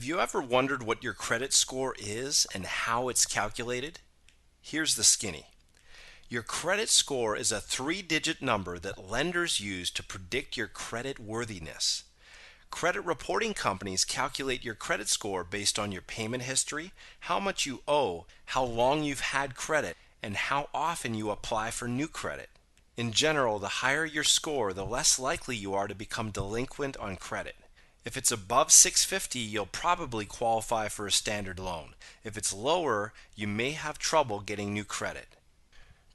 Have you ever wondered what your credit score is and how it's calculated? Here's the skinny. Your credit score is a three-digit number that lenders use to predict your credit worthiness. Credit reporting companies calculate your credit score based on your payment history, how much you owe, how long you've had credit, and how often you apply for new credit. In general, the higher your score, the less likely you are to become delinquent on credit. If it's above 650, you'll probably qualify for a standard loan. If it's lower, you may have trouble getting new credit.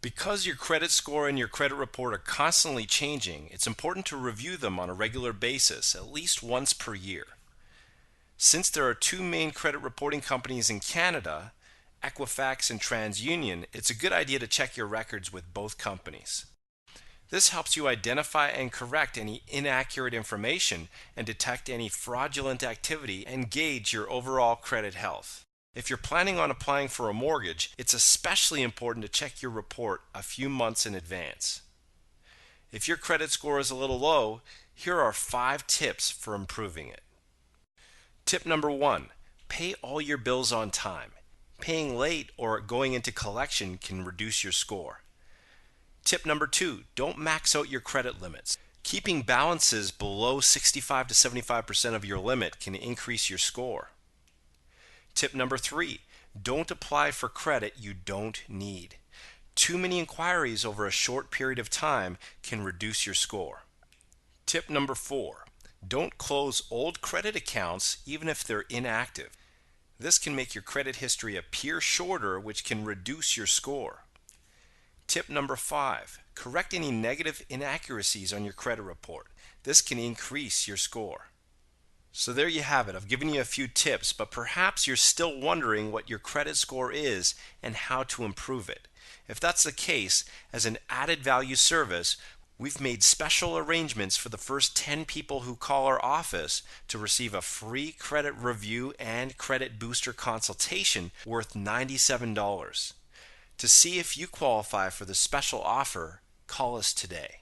Because your credit score and your credit report are constantly changing, it's important to review them on a regular basis, at least once per year. Since there are two main credit reporting companies in Canada, Equifax and TransUnion, it's a good idea to check your records with both companies. This helps you identify and correct any inaccurate information and detect any fraudulent activity and gauge your overall credit health. If you're planning on applying for a mortgage, it's especially important to check your report a few months in advance. If your credit score is a little low, here are 5 tips for improving it. Tip number 1, pay all your bills on time. Paying late or going into collection can reduce your score. Tip number 2, don't max out your credit limits. Keeping balances below 65 to 75% of your limit can increase your score. Tip number 3, don't apply for credit you don't need. Too many inquiries over a short period of time can reduce your score. Tip number 4, don't close old credit accounts even if they're inactive. This can make your credit history appear shorter, which can reduce your score. Tip number 5, correct any negative inaccuracies on your credit report. This can increase your score. So there you have it. I've given you a few tips, but perhaps you're still wondering what your credit score is and how to improve it. If that's the case, as an added value service, we've made special arrangements for the first 10 people who call our office to receive a free credit review and credit booster consultation worth $97. To see if you qualify for the special offer, call us today.